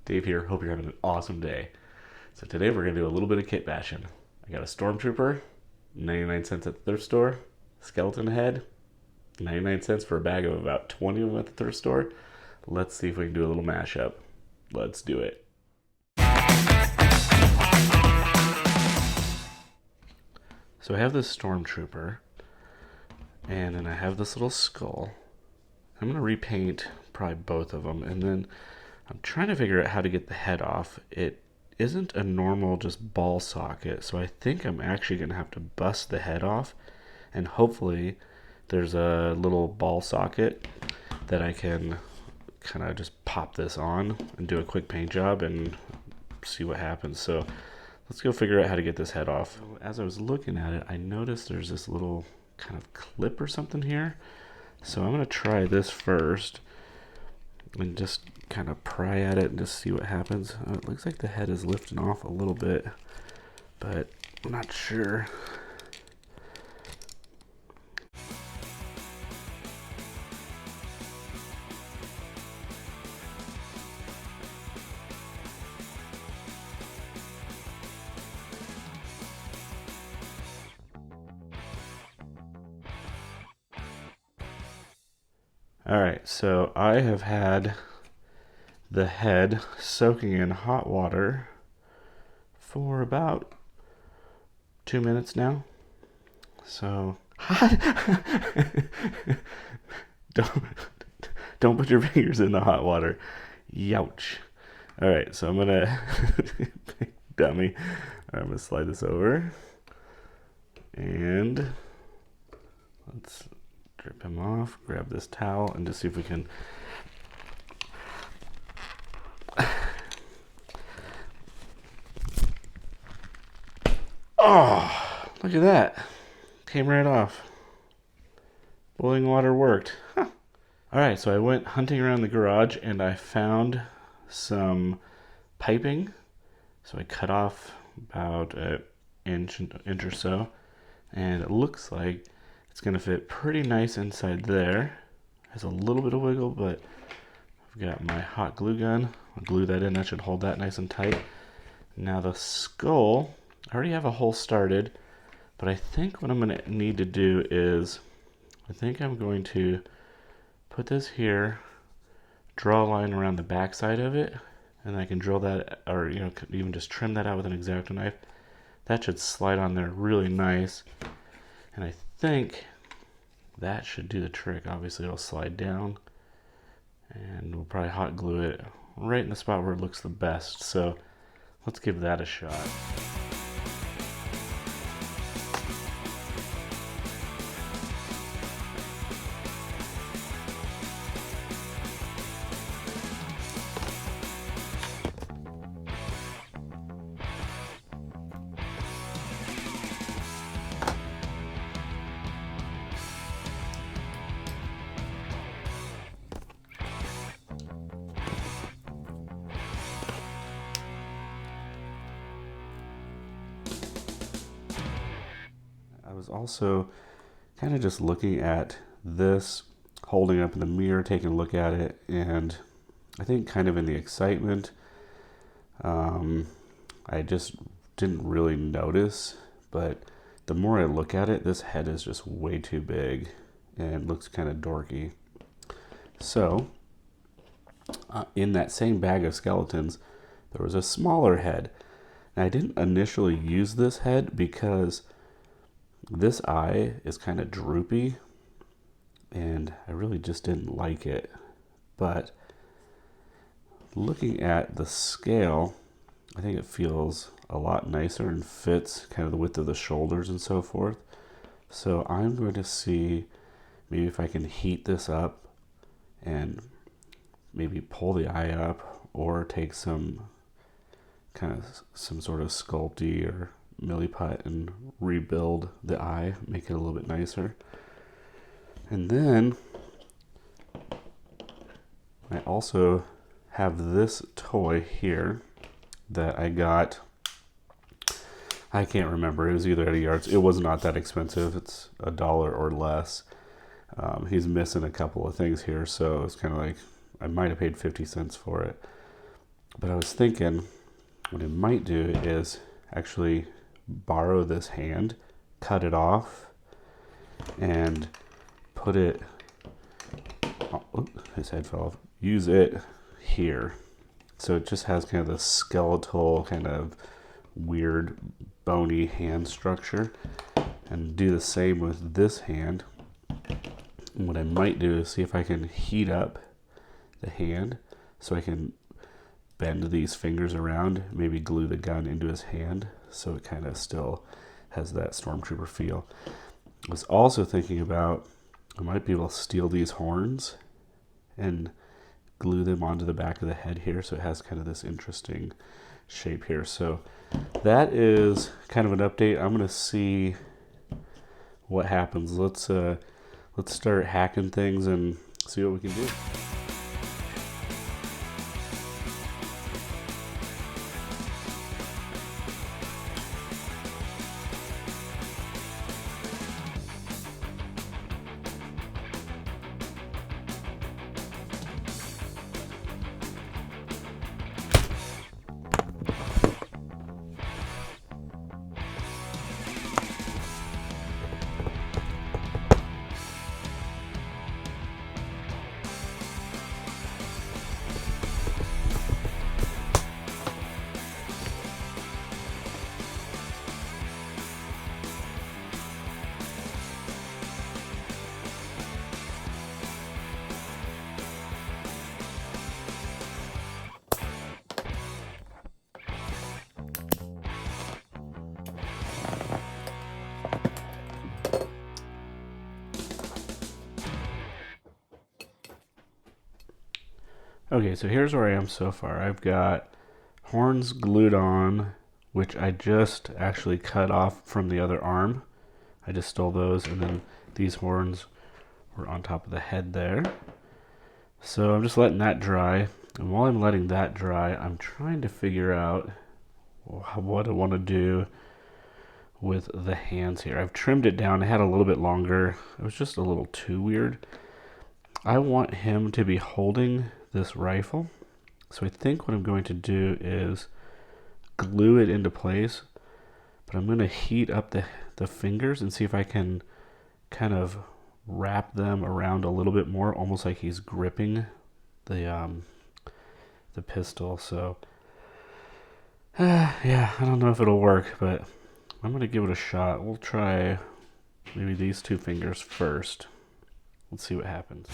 Dave here. Hope you're having an awesome day. So today we're going to do a little bit of kit bashing. I got a Stormtrooper, 99 cents at the thrift store. Skeleton head, 99 cents for a bag of about 20 of them at the thrift store. Let's see if we can do a little mashup. Let's do it. So I have this Stormtrooper, and then I have this little skull. I'm going to repaint probably both of them, and then I'm trying to figure out how to get the head off. It isn't a normal just ball socket, so I think I'm actually going to have to bust the head off, and hopefully there's a little ball socket that I can kind of just pop this on and do a quick paint job and see what happens. So let's go figure out how to get this head off. As I was looking at it, I noticed there's this little kind of clip or something here. So I'm going to try this first and just kind of pry at it and just see what happens. It looks like the head is lifting off a little bit, but I'm not sure. Alright, so I have had the head soaking in hot water for about 2 minutes now. So hot. don't put your fingers in the hot water. Youch. Alright, so I'm gonna dummy. I'm gonna slide this over. And let's drip him off, grab this towel, and just see if we can oh, look at that. Came right off. Boiling water worked. Huh. Alright, so I went hunting around the garage and I found some piping. So I cut off about an inch or so, and it looks like it's going to fit pretty nice inside there. Has a little bit of wiggle, but I've got my hot glue gun. I'll glue that in. That should hold that nice and tight. Now the skull, I already have a hole started, but I think what I'm going to need to do is, I think I'm going to put this here, draw a line around the back side of it, and I can drill that, or even just trim that out with an X-Acto knife. That should slide on there really nice. And I think that should do the trick. Obviously it'll slide down, and we'll probably hot glue it right in the spot where it looks the best. So let's give that a shot. I was also kind of just looking at this, holding up in the mirror, taking a look at it, and I think kind of in the excitement, I just didn't really notice, but the more I look at it, this head is just way too big and looks kind of dorky. So in that same bag of skeletons, there was a smaller head. And I didn't initially use this head because this eye is kind of droopy, and I really just didn't like it. But looking at the scale, I think it feels a lot nicer and fits kind of the width of the shoulders and so forth. So I'm going to see maybe if I can heat this up and maybe pull the eye up, or take some sort of sculpty or milliput and rebuild the eye, make it a little bit nicer. And then I also have this toy here that I got. I can't remember. It was either at a yard. It was not that expensive. It's $1 or less. He's missing a couple of things here, so it's kind of like I might have paid 50 cents for it. But I was thinking what I might do is actually borrow this hand, cut it off, and put it, his head fell off, use it here. So it just has kind of the skeletal, kind of weird, bony hand structure. And do the same with this hand. And what I might do is see if I can heat up the hand so I can bend these fingers around, maybe glue the gun into his hand so it kind of still has that Stormtrooper feel. I was also thinking about I might be able to steal these horns and glue them onto the back of the head here so it has kind of this interesting shape here. So that is kind of an update. I'm going to see what happens. Let's start hacking things and see what we can do. Okay, so here's where I am so far. I've got horns glued on, which I just actually cut off from the other arm. I just stole those, and then these horns were on top of the head there. So I'm just letting that dry. And while I'm letting that dry, I'm trying to figure out what I want to do with the hands here. I've trimmed it down. I had a little bit longer. It was just a little too weird. I want him to be holding this rifle. So I think what I'm going to do is glue it into place, but I'm going to heat up the fingers and see if I can kind of wrap them around a little bit more, almost like he's gripping the pistol. So yeah, I don't know if it'll work, but I'm going to give it a shot. We'll try maybe these two fingers first. Let's see what happens.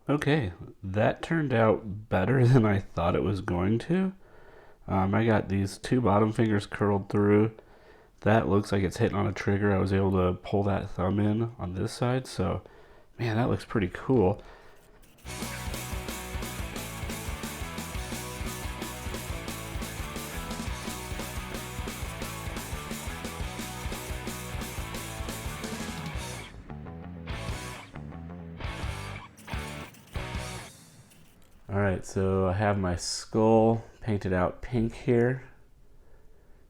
Okay, that turned out better than I thought it was going to. I got these two bottom fingers curled through. That looks like it's hitting on a trigger. I was able to pull that thumb in on this side, so man, that looks pretty cool. Alright, so I have my skull painted out pink here.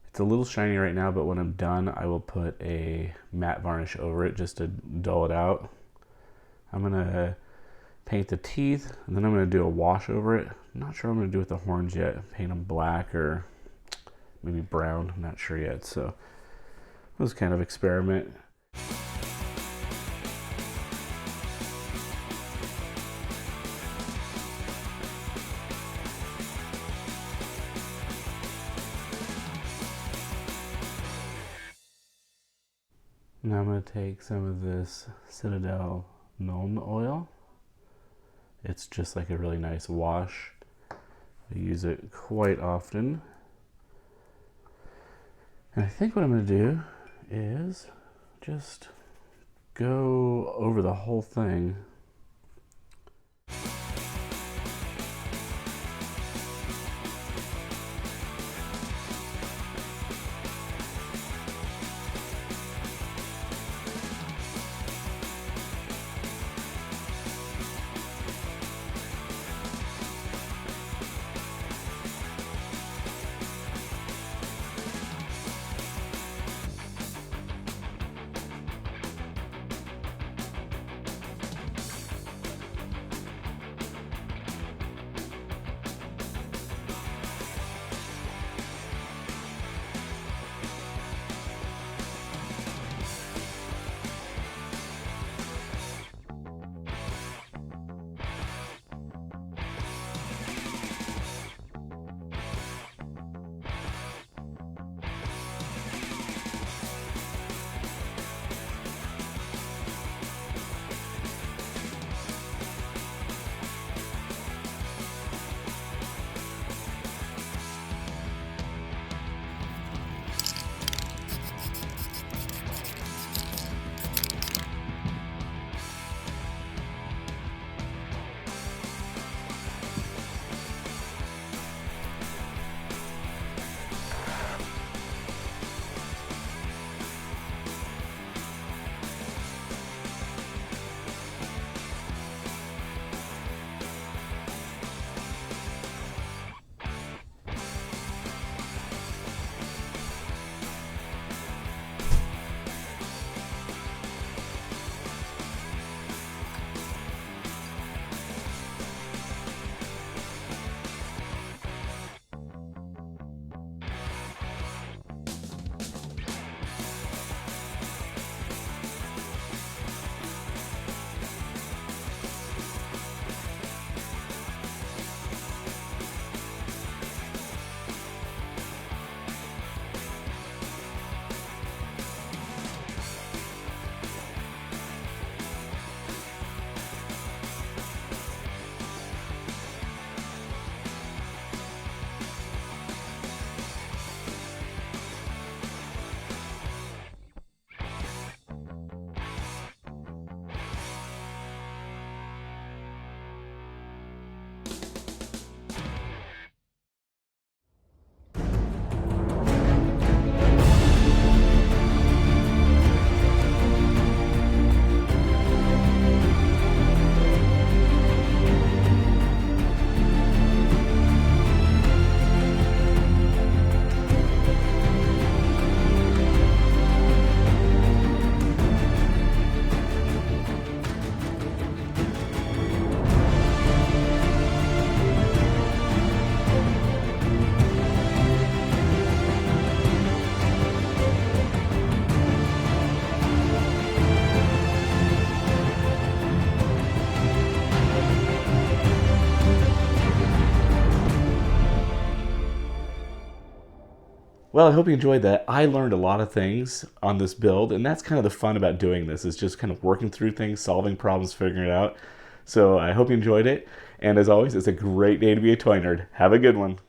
It's a little shiny right now, but when I'm done, I will put a matte varnish over it just to dull it out. I'm going to paint the teeth, and then I'm going to do a wash over it. I'm not sure what I'm going to do with the horns yet. Paint them black or maybe brown. I'm not sure yet. So it was kind of experiment. Now I'm going to take some of this Citadel Milne oil. It's just like a really nice wash. I use it quite often. And I think what I'm going to do is just go over the whole thing. Well, I hope you enjoyed that. I learned a lot of things on this build, and that's kind of the fun about doing this, is just kind of working through things, solving problems, figuring it out. So I hope you enjoyed it. And as always, it's a great day to be a toy nerd. Have a good one.